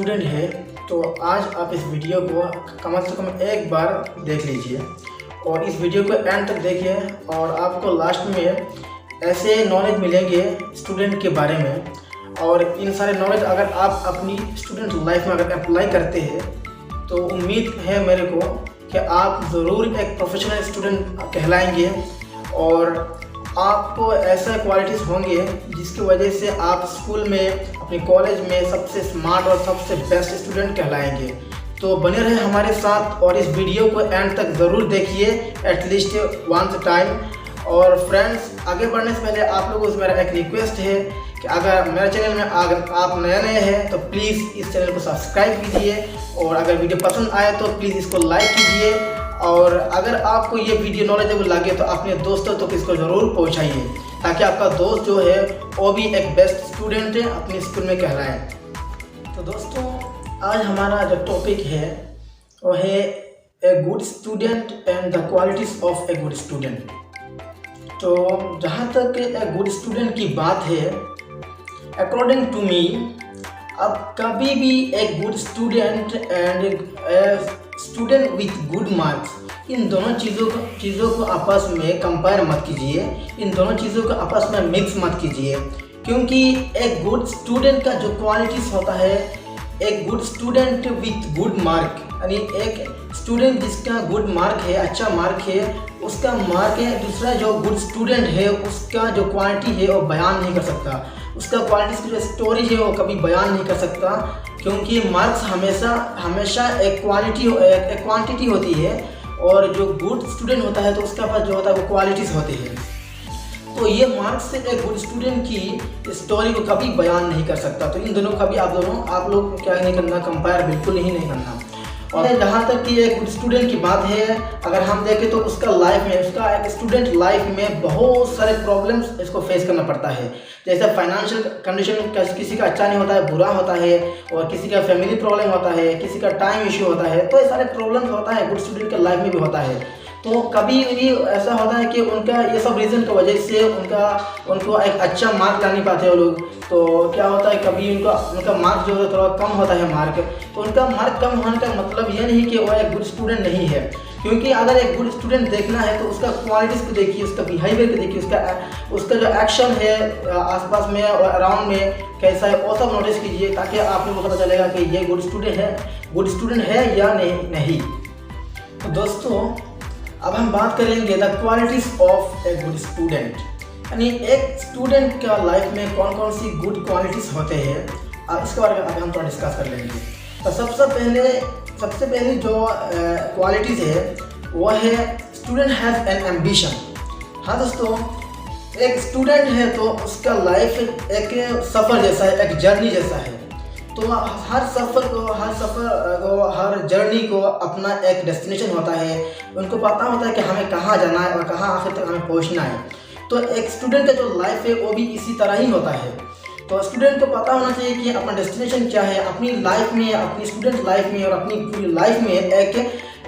Student है तो आज आप इस वीडियो को कम से कम एक बार देख लीजिए और इस वीडियो को एंड तक देखिए और आपको लास्ट में ऐसे नॉलेज मिलेंगे स्टूडेंट के बारे में। और इन सारे नॉलेज अगर आप अपनी स्टूडेंट लाइफ में अगर अप्लाई करते हैं तो उम्मीद है मेरे को कि आप ज़रूर एक प्रोफेशनल स्टूडेंट कहलाएंगे और आपको ऐसा क्वालिटीज़ होंगे जिसकी वजह से आप स्कूल में अपने कॉलेज में सबसे स्मार्ट और सबसे बेस्ट स्टूडेंट कहलाएंगे। तो बने रहे हमारे साथ और इस वीडियो को एंड तक ज़रूर देखिए एटलीस्ट वंस टाइम। और फ्रेंड्स, आगे बढ़ने से पहले आप लोगों से मेरा एक रिक्वेस्ट है कि अगर मेरे चैनल में अगर आप नए हैं तो प्लीज़ इस चैनल को सब्सक्राइब कीजिए और अगर वीडियो पसंद आए तो प्लीज़ इसको लाइक कीजिए। और अगर आपको ये वीडियो नॉलेजेबल लगे तो अपने दोस्तों तक इसको ज़रूर पहुंचाइए ताकि आपका दोस्त जो है वो भी एक बेस्ट स्टूडेंट है अपने स्कूल में कहलाए। तो दोस्तों, आज हमारा जो टॉपिक है वो है ए good student and the qualities of a good student. तो जहाँ तक ए गुड स्टूडेंट की बात है, अकॉर्डिंग टू मी, अब कभी भी एक good student and student with good marks, इन दोनों चीज़ों को आपस में कंपेयर मत कीजिए, इन दोनों चीज़ों को आपस में मिक्स मत कीजिए। क्योंकि एक गुड स्टूडेंट का जो क्वालिटीज़ होता है, एक good student with good mark, यानी एक स्टूडेंट जिसका गुड मार्क है, अच्छा मार्क है, उसका मार्क है, दूसरा जो गुड स्टूडेंट है उसका जो क्वालिटी है वो बयान नहीं कर सकता, उसका क्वालिटीज़ की जो स्टोरी है वो कभी बयान नहीं कर सकता। क्योंकि मार्क्स हमेशा एक क्वांटिटी होती है और जो गुड स्टूडेंट होता है तो उसके पास जो होता है वो क्वालिटीज़ होती है। तो ये मार्क्स से एक गुड स्टूडेंट की स्टोरी को कभी बयान नहीं कर सकता। तो इन दोनों का भी आप लोग क्या नहीं करना, कंपेयर बिल्कुल ही नहीं करना। और जहाँ तक कि एक गुड स्टूडेंट की बात है, अगर हम देखें तो उसका लाइफ में, उसका एक स्टूडेंट लाइफ में बहुत सारे प्रॉब्लम्स इसको फेस करना पड़ता है। जैसे फाइनेंशियल कंडीशन किसी का अच्छा नहीं होता है, बुरा होता है, और किसी का फैमिली प्रॉब्लम होता है, किसी का टाइम इशू होता है। तो ये सारे प्रॉब्लम्स होता है, गुड स्टूडेंट के लाइफ में भी होता है। तो कभी भी ऐसा होता है कि उनका ये सब रीज़न की वजह से उनको एक अच्छा मार्क ला नहीं पाते वो लोग। तो क्या होता है, कभी उनका मार्क जो है थोड़ा कम होता है मार्क। तो उनका मार्क कम होने का मतलब ये नहीं कि वो एक गुड स्टूडेंट नहीं है। क्योंकि अगर एक गुड स्टूडेंट देखना है तो उसका क्वालिटीज़ को देखिए, उसका बिहेवियर को देखिए, उसका जो एक्शन है आसपास में और अराउंड में कैसा है वो सब नोटिस कीजिए, ताकि आप लोगों को पता चलेगा कि ये गुड स्टूडेंट है या नहीं। तो दोस्तों, अब हम बात करेंगे the qualities of a good student, यानी एक स्टूडेंट का लाइफ में कौन कौन सी गुड क्वालिटीज़ होते हैं, इसके बारे में अब हम थोड़ा डिस्कस कर लेंगे। तो सबसे पहले जो क्वालिटीज़ है वो है स्टूडेंट हैज़ एन एम्बिशन। हाँ दोस्तों, एक स्टूडेंट है तो उसका लाइफ एक सफ़र जैसा है, एक जर्नी जैसा है। तो हर जर्नी को अपना एक डेस्टिनेशन होता है, उनको पता होता है कि हमें कहाँ जाना है और कहाँ आखिर तक हमें पहुँचना है। तो एक स्टूडेंट का जो लाइफ है वो भी इसी तरह ही होता है। तो स्टूडेंट को पता होना चाहिए कि अपना डेस्टिनेशन क्या है अपनी लाइफ में, अपनी स्टूडेंट लाइफ में और अपनी पूरी लाइफ में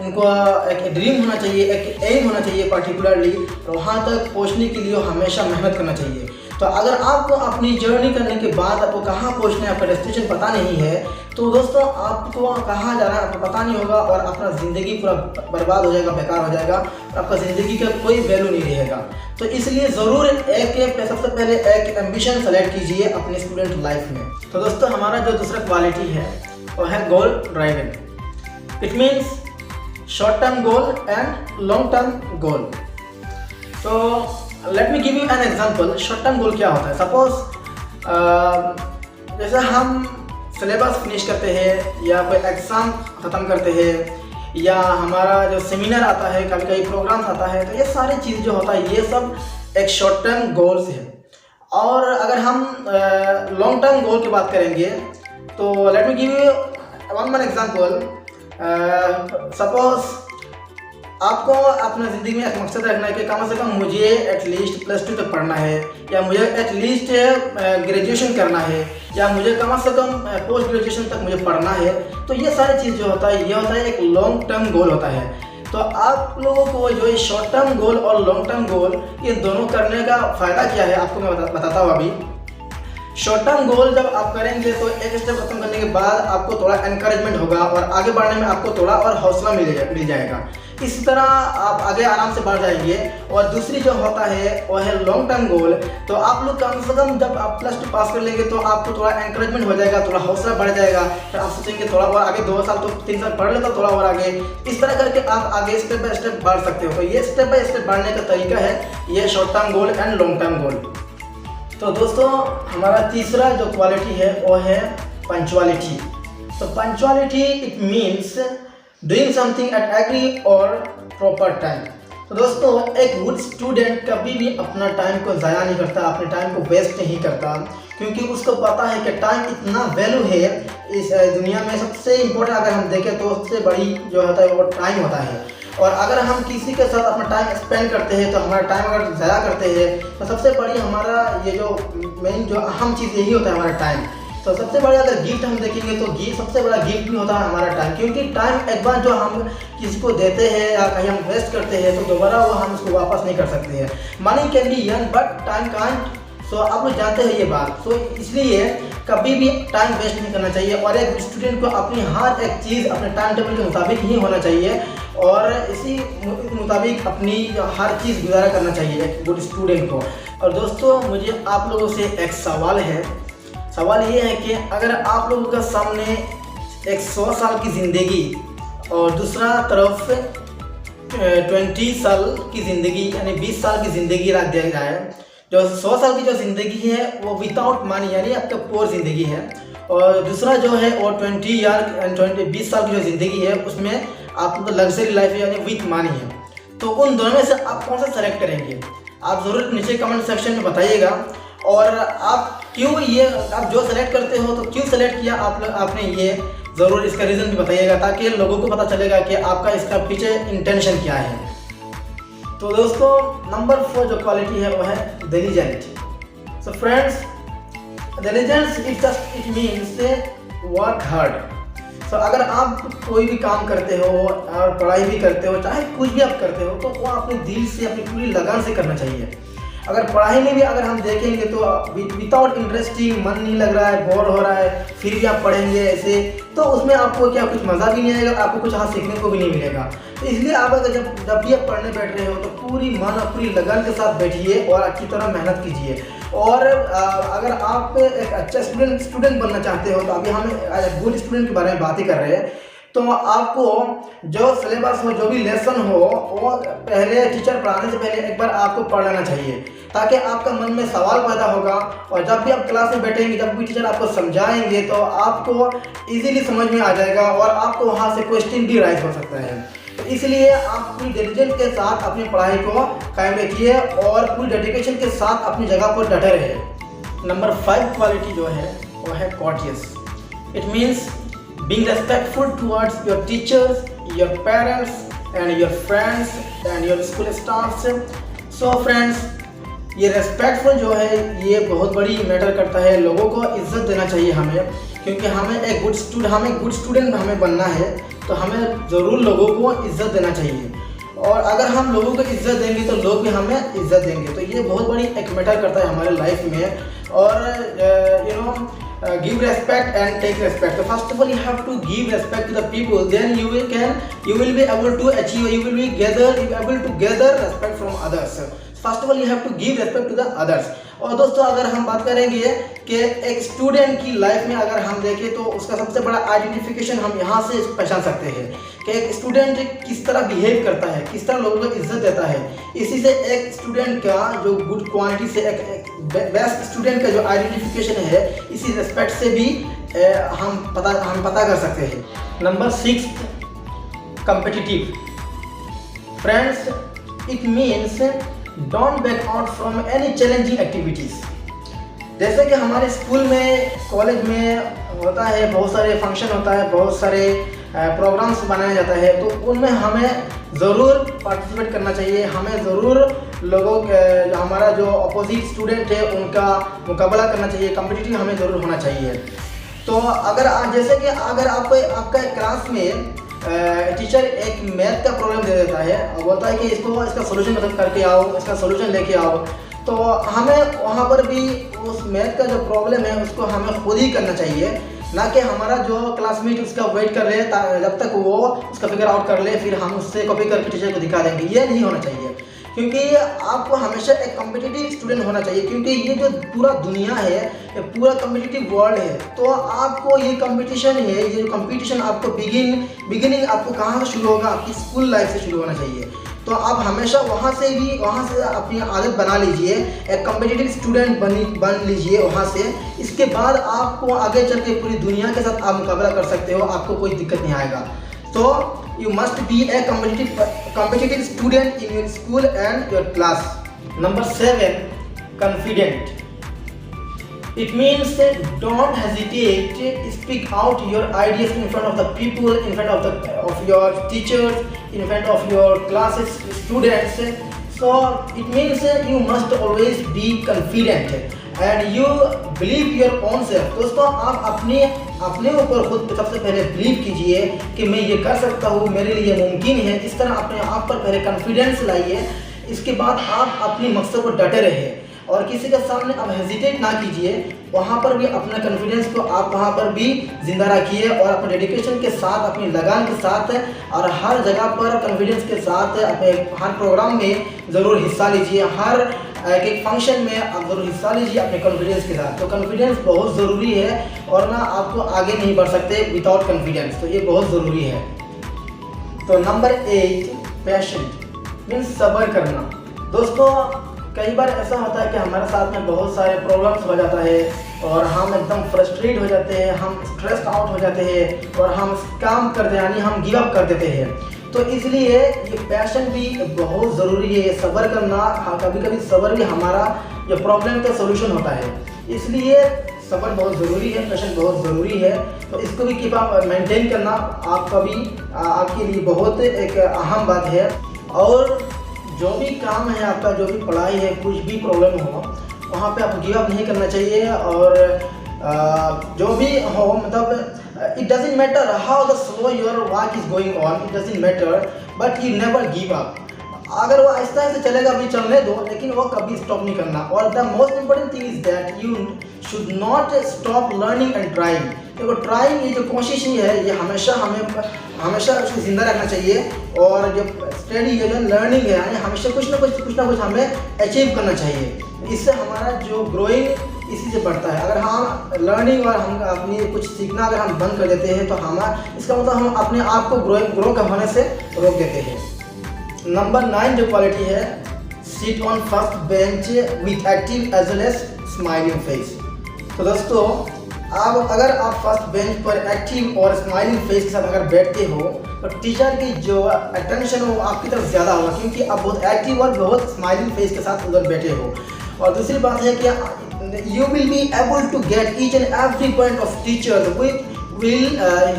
उनको एक ड्रीम होना चाहिए, एक एम होना चाहिए पर्टिकुलरली, और वहाँ तक पहुँचने के लिए हमेशा मेहनत करना चाहिए। तो अगर आपको अपनी जर्नी करने के बाद आपको कहाँ पहुँचना है, आपका डेस्टिनेशन पता नहीं है, तो दोस्तों आपको कहाँ जाना है आपको पता नहीं होगा और अपना ज़िंदगी पूरा बर्बाद हो जाएगा, बेकार हो जाएगा, आपका ज़िंदगी का कोई वैल्यू नहीं रहेगा। तो इसलिए ज़रूर सबसे पहले एक एम्बिशन सेलेक्ट कीजिए अपने स्टूडेंट लाइफ में। तो दोस्तों, हमारा जो दूसरा क्वालिटी है वो है goal driven. It means short term goal and long term goal. तो let me give you an example. Short term goal क्या होता है? सपोज जैसे हम सिलेबस फिनिश करते हैं या कोई एग्ज़ाम ख़त्म करते हैं या हमारा जो सेमिनार आता है, कभी कभी प्रोग्राम्स आता है, तो ये सारी चीज़ जो होता है ये सब एक शॉर्ट टर्म गोल्स है। और अगर हम लॉन्ग टर्म गोल की बात करेंगे तो let me give you one example. Suppose आपको अपना ज़िंदगी में एक मकसद रखना है कि कम से कम मुझे एटलीस्ट +2 तक पढ़ना है, या मुझे एटलीस्ट ग्रेजुएशन करना है, या मुझे कम से कम पोस्ट ग्रेजुएशन तक मुझे पढ़ना है। तो ये सारी चीज़ जो होता है ये होता है एक लॉन्ग टर्म गोल होता है। तो आप लोगों को जो ये शॉर्ट टर्म गोल और लॉन्ग टर्म गोल ये दोनों करने का फ़ायदा क्या है आपको मैं बताता हूँ अभी। शॉर्ट टर्म गोल जब आप करेंगे तो एक स्टेप खत्म करने के बाद आपको थोड़ा एनकरेजमेंट होगा और आगे बढ़ने में आपको थोड़ा और हौसला मिल जाएगा। इस तरह आप आगे आराम से बढ़ जाएंगे। और दूसरी जो होता है वो है लॉन्ग टर्म गोल। तो आप लोग कम से कम जब आप +2 पास कर लेंगे तो आपको थोड़ा एनकरेजमेंट हो जाएगा, थोड़ा हौसला बढ़ जाएगा। फिर आप सोचेंगे थोड़ा और आगे 2 साल तो 3 साल पढ़ लेता थोड़ा और आगे। इस तरह करके आप आगे स्टेप बाय स्टेप बढ़ सकते हो। तो ये स्टेप बाय स्टेप बढ़ने का तरीका है, ये short term goal and long term goal. तो दोस्तों हमारा तीसरा जो क्वालिटी है वो है पंक्चुअलिटी। तो punctuality it means doing something at agree or proper time. तो दोस्तों एक गुड स्टूडेंट कभी भी अपना टाइम को ज़ाया नहीं करता, अपने टाइम को वेस्ट नहीं करता, क्योंकि उसको पता है कि टाइम इतना वैल्यू है इस दुनिया में। सबसे इम्पोर्टेंट अगर हम देखें तो सबसे बड़ी जो होता है वो टाइम होता है। और अगर हम किसी के साथ अपना टाइम स्पेंड करते हैं तो हमारा टाइम अगर ज़ाया करते हैं तो सबसे बड़ी हमारा ये जो मेन जो अहम चीज़ यही होता है हमारा टाइम। तो सबसे बड़ा अगर गिफ्ट हम देखेंगे तो सबसे बड़ा गिफ्ट भी होता है हमारा टाइम, क्योंकि टाइम एक बार जो हम किसी को देते हैं या कहीं हम वेस्ट करते हैं तो दोबारा वो हम उसको वापस नहीं कर सकते हैं। Money can be earn but time can't. So आप लोग जानते हैं ये बात। सो इसलिए कभी भी टाइम वेस्ट नहीं करना चाहिए और एक स्टूडेंट को अपनी हर एक चीज़ अपने टाइम टेबल के मुताबिक ही होना चाहिए और इसी मुताबिक अपनी हर चीज़ गुजारा करना चाहिए एक गुड स्टूडेंट को। और दोस्तों मुझे आप लोगों से एक सवाल है। सवाल ये है कि अगर आप लोगों का सामने एक 100 साल की ज़िंदगी और दूसरा तरफ 20 साल की ज़िंदगी यानी 20 साल की ज़िंदगी रख दिया जाए, जो 100 साल की जो ज़िंदगी है वो विदाउट मनी यानी आपका पोर ज़िंदगी है, और दूसरा जो है वो 20 साल की जो ज़िंदगी है उसमें आपको लग्जरी लाइफ है यानी विथ मनी है। तो उन दोनों में से आप कौन सा सेलेक्ट करेंगे? आप ज़रूर नीचे कमेंट सेक्शन में बताइएगा। और आप जो सेलेक्ट करते हो तो क्यों सेलेक्ट किया आपने ये ज़रूर इसका रीज़न भी बताइएगा, ताकि लोगों को पता चलेगा कि आपका इसका पीछे इंटेंशन क्या है। तो दोस्तों नंबर 4 जो क्वालिटी है वो है diligent. So friends diligence it means work hard. So अगर आप कोई भी काम करते हो और पढ़ाई भी करते हो, चाहे कुछ भी आप करते हो, तो वो अपने दिल से अपनी पूरी लगन से करना चाहिए। अगर पढ़ाई में भी अगर हम देखेंगे तो विदाउट इंटरेस्टिंग, मन नहीं लग रहा है, बोर हो रहा है, फिर भी आप पढ़ेंगे ऐसे, तो उसमें आपको क्या कुछ मज़ा भी नहीं आएगा, आपको कुछ हाथ सीखने को भी नहीं मिलेगा। तो इसलिए आप अगर जब भी आप पढ़ने बैठ रहे हो तो पूरी मन और पूरी लगन के साथ बैठिए और अच्छी तरह मेहनत कीजिए। और अगर आप एक अच्छा स्टूडेंट बनना चाहते हो तो अभी हम गुड स्टूडेंट के बारे में बात ही कर रहे हैं, तो आपको जो सिलेबस हो, जो भी लेसन हो, वो पहले टीचर पढ़ाने से पहले एक बार आपको पढ़ लेना चाहिए, ताकि आपका मन में सवाल पैदा होगा और जब भी आप क्लास में बैठेंगे, जब भी टीचर आपको समझाएंगे तो आपको इजीली समझ में आ जाएगा और आपको वहाँ से क्वेश्चन भी राइज हो सकता है। तो इसलिए आप पूरी डेडिकेशन के साथ अपनी पढ़ाई को कायम रखिए और पूरी डेडिकेशन के साथ अपनी जगह पर डटे रहिए। नंबर 5 क्वालिटी जो है वो है courteous. It means being respectful towards your teachers, your parents and your friends and your school staffs. So friends, ये respectful जो है ये बहुत बड़ी मैटर करता है। लोगों को इज्जत देना चाहिए हमें, क्योंकि हमें गुड स्टूडेंट हमें बनना है, तो हमें ज़रूर लोगों को इज्जत देना चाहिए। और अगर हम लोगों को इज्जत देंगे तो लोग भी हमें इज्जत देंगे। तो ये बहुत बड़ी एक मैटर करता है हमारे लाइफ में। और give respect and take respect. So first of all you have to give respect to the people, then you will be able to achieve, you will be able to gather respect from others. First of all you have to give respect to the others. और दोस्तों अगर हम बात करेंगे कि एक student की life में अगर हम देखें तो उसका सबसे बड़ा आइडेंटिफिकेशन हम यहाँ से पहचान सकते हैं कि एक स्टूडेंट किस तरह बिहेव करता है, किस तरह लोगों को इज्जत देता है। इसी से एक स्टूडेंट का जो गुड क्वालिटी से एक बेस्ट स्टूडेंट का जो आइडेंटिफिकेशन है, इसी रिस्पेक्ट से भी हम पता कर सकते हैं। Number 6 competitive. Friends it means don't back out from any challenging activities. जैसे कि हमारे स्कूल में, कॉलेज में होता है, बहुत सारे फंक्शन होता है, बहुत सारे प्रोग्राम्स बनाया जाता है, तो उनमें हमें ज़रूर पार्टिसिपेट करना चाहिए। हमें ज़रूर लोगों के हमारा जो अपोजिट स्टूडेंट है उनका मुकाबला करना चाहिए, कॉम्पिटिटिव हमें ज़रूर होना चाहिए। तो अगर जैसे कि अगर आपका क्लास में टीचर एक मैथ का प्रॉब्लम दे देता है और बोलता है कि इसका सोल्यूशन करके आओ, इसका सोल्यूशन लेके आओ, तो हमें वहाँ पर भी उस मैथ का जो प्रॉब्लम है उसको हमें खुद ही करना चाहिए, ना कि हमारा जो क्लासमेट उसका वेट कर रहे हैं जब तक वो उसका फिगर आउट कर ले फिर हम उससे कॉपी करके टीचर को दिखा देंगे। ये नहीं होना चाहिए, क्योंकि आपको हमेशा एक कॉम्पिटिटिव स्टूडेंट होना चाहिए, क्योंकि ये जो पूरा दुनिया है ये पूरा कॉम्पिटिटिव वर्ल्ड है। तो आपको ये कंपटीशन है, ये जो कंपटीशन आपको बिगिनिंग आपको कहाँ से शुरू होगा, आपकी स्कूल लाइफ से शुरू होना चाहिए। तो आप हमेशा वहाँ से अपनी आदत बना लीजिए, एक कॉम्पिटिटिव स्टूडेंट बन लीजिए वहाँ से। इसके बाद आपको आगे चल के पूरी दुनिया के साथ आप मुकाबला कर सकते हो, आपको कोई दिक्कत नहीं आएगा। तो you must be a competitive student in your school and your class. Number 7, confident. It means don't hesitate, speak out your ideas in front of the people, in front of your teachers, in front of your classes students. So it means you must always be confident and you believe your own self. दोस्तों आप अपने ऊपर खुद सबसे पहले believe कीजिए कि मैं ये कर सकता हूँ, मेरे लिए मुमकिन है। इस तरह अपने आप पर पहले कॉन्फिडेंस लाइए। इसके बाद आप अपने मकसद पर डटे रहिए और किसी के सामने आप हेजिटेट ना कीजिए। वहाँ पर भी अपना कॉन्फिडेंस को आप वहाँ पर भी जिंदा रखिए और अपने डेडिकेशन के साथ, अपनी लगन के साथ और हर जगह पर कॉन्फिडेंस के साथ अपने हर प्रोग्राम में ज़रूर हिस्सा लीजिए, हर एक फंक्शन में आप ज़रूर हिस्सा लीजिए अपने कॉन्फिडेंस के साथ। तो कॉन्फिडेंस बहुत ज़रूरी है और ना आपको आगे नहीं बढ़ सकते विदाउट कॉन्फिडेंस, तो ये बहुत ज़रूरी है। तो नंबर 8, पेशेंट मीन्स सब्र करना। दोस्तों कई बार ऐसा होता है कि हमारे साथ में बहुत सारे प्रॉब्लम्स हो जाता है और हम एकदम फ्रस्ट्रेट हो जाते हैं, हम स्ट्रेस्ड आउट हो जाते हैं और हम काम करते हैं, यानी हम गिव अप कर देते हैं। तो इसलिए ये पैशन भी बहुत ज़रूरी है, सब्र करना। कभी कभी सब्र भी हमारा जो प्रॉब्लम का सोल्यूशन होता है, इसलिए सब्र बहुत ज़रूरी है, पैशन बहुत ज़रूरी है। तो इसको भी कीप अप मेंटेन करना आपके लिए बहुत एक अहम बात है। और जो भी काम है आपका, जो भी पढ़ाई है, कुछ भी प्रॉब्लम हो वहाँ पे आपको गिव अप नहीं करना चाहिए। और जो भी हो, मतलब it doesn't matter how the slow your work is going on, it doesn't matter, but you never give up. अगर वो आहिस्ता से चलेगा भी चलने दो, लेकिन वो कभी स्टॉप नहीं करना। और the most important thing is that you should not stop learning and trying. देखो ट्राइंग, ये जो कोशिश ही है, ये हमेशा उसको जिंदा रखना चाहिए। और जो स्टडी है, जो लर्निंग है, यानी हमेशा कुछ ना कुछ हमें अचीव करना चाहिए। इससे हमारा जो ग्रोइंग इसी से बढ़ता है। अगर हम लर्निंग और हम अपनी कुछ सीखना अगर हम बंद कर देते हैं तो इसका मतलब हम अपने आप को ग्रो होने से रोक देते हैं। नंबर 9 जो क्वालिटी है, sit on first bench with active as well as smiling face. तो दोस्तों अगर आप फर्स्ट बेंच पर एक्टिव और स्माइलिंग फेस के साथ अगर बैठते हो तो टीचर की जो अटेंशन हो आपकी तरफ ज़्यादा होगा, क्योंकि आप बहुत एक्टिव और बहुत स्माइलिंग फेस के साथ उधर बैठे हो। और दूसरी बात है कि you will be able to get each and every point of teacher which will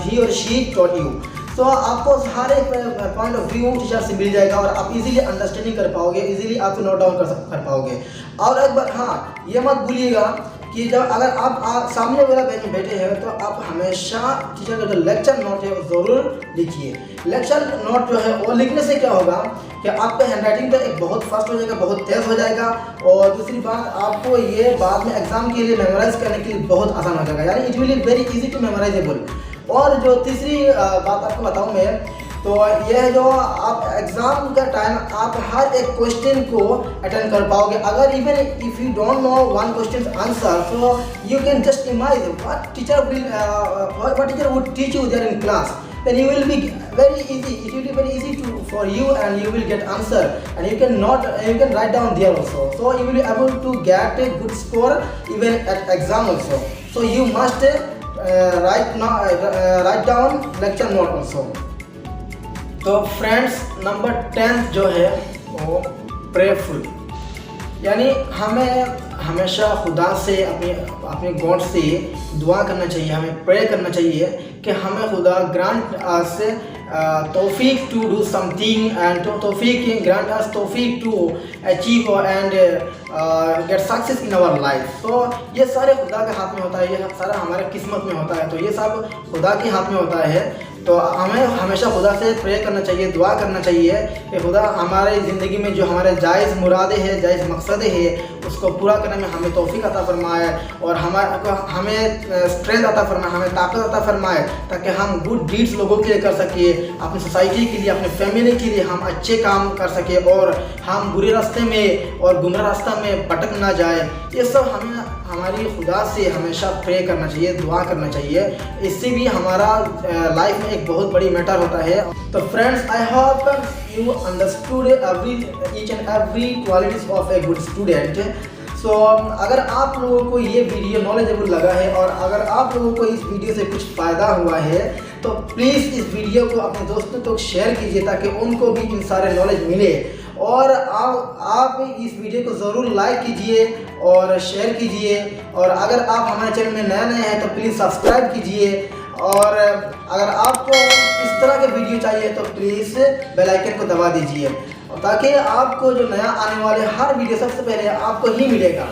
he or she taught you. तो आपको हर एक पॉइंट ऑफ व्यू टीचर से मिल जाएगा और आप इजीली अंडरस्टैंडिंग कर पाओगे, इजीली आप नोट डाउन कर पाओगे। और एक बार हाँ, ये मत भूलिएगा कि जब अगर आप सामने वाला बेंच में बैठे हैं तो आप हमेशा टीचर का जो लेक्चर नोट है वो ज़रूर लिखिए। लेक्चर नोट जो है वो लिखने से क्या होगा कि आपका हैंडराइटिंग का एक बहुत फास्ट हो जाएगा, बहुत तेज़ हो जाएगा। और दूसरी बात, आपको ये बाद में एग्जाम के लिए मेमोराइज करने के लिए बहुत आसान हो जाएगा, यानी it will be very easy to memorisable. और जो तीसरी बात आपको बताऊँ मैं, तो यह है जो आप एग्ज़ाम का टाइम आप हर एक क्वेश्चन को अटेंड कर पाओगे। अगर even if you don't know one question answer, so you can just imagine what teacher would teach you there in class, then you will be very easy, it will be very easy for you and you will get answer and you can write down there also, so you will be able to get a good score even at exam also. So you must write down lecture note also. तो friends number 10 जो है वो prayerful, यानी हमें हमेशा खुदा से अपने गॉड से दुआ करना चाहिए, हमें प्रे करना चाहिए कि हमें खुदा ग्रांट से तौफीक टू डू समथिंग एंड तौफीक ग्रांट अस तौफीक to achieve and get success in our life. तो ये सारे खुदा के हाथ में होता है, ये सारा हमारे किस्मत में होता है, तो ये सब खुदा के हाथ में होता है। तो हमें हमेशा खुदा से प्रे करना चाहिए, दुआ करना चाहिए कि खुदा हमारे ज़िंदगी में जो हमारे जायज़ मुरादें हैं, जायज़ मकसद है, उसको पूरा करने में हमें तौफीक अता फरमाए और हमें स्ट्रेंथ अता फरमाए, हमें ताकत अता फरमाए, ताकि हम गुड डीड्स लोगों के लिए कर सके, अपनी सोसाइटी के लिए, अपने फैमिली के लिए हम अच्छे काम कर सके और हम बुरे रास्ते में और गुमराह रास्ता में भटक ना जाए। ये सब हमें हमारी खुदा से हमेशा प्रे करना चाहिए, दुआ करना चाहिए। इससे भी हमारा लाइफ में एक बहुत बड़ी मैटर होता है। तो friends, I hope you understood each and every qualities of a good student. So अगर आप लोगों को ये वीडियो नॉलेजेबल लगा है और अगर आप लोगों को इस वीडियो से कुछ फ़ायदा हुआ है तो प्लीज़ इस वीडियो को अपने दोस्तों तक शेयर कीजिए ताकि उनको भी इन सारे नॉलेज मिले। और आप इस वीडियो को ज़रूर लाइक कीजिए और शेयर कीजिए। और अगर आप हमारे चैनल में नए हैं तो प्लीज़ सब्सक्राइब कीजिए। और अगर आपको इस तरह के वीडियो चाहिए तो प्लीज़ बेल आइकन को दबा दीजिए ताकि आपको जो नया आने वाले हर वीडियो सबसे पहले आपको ही मिलेगा।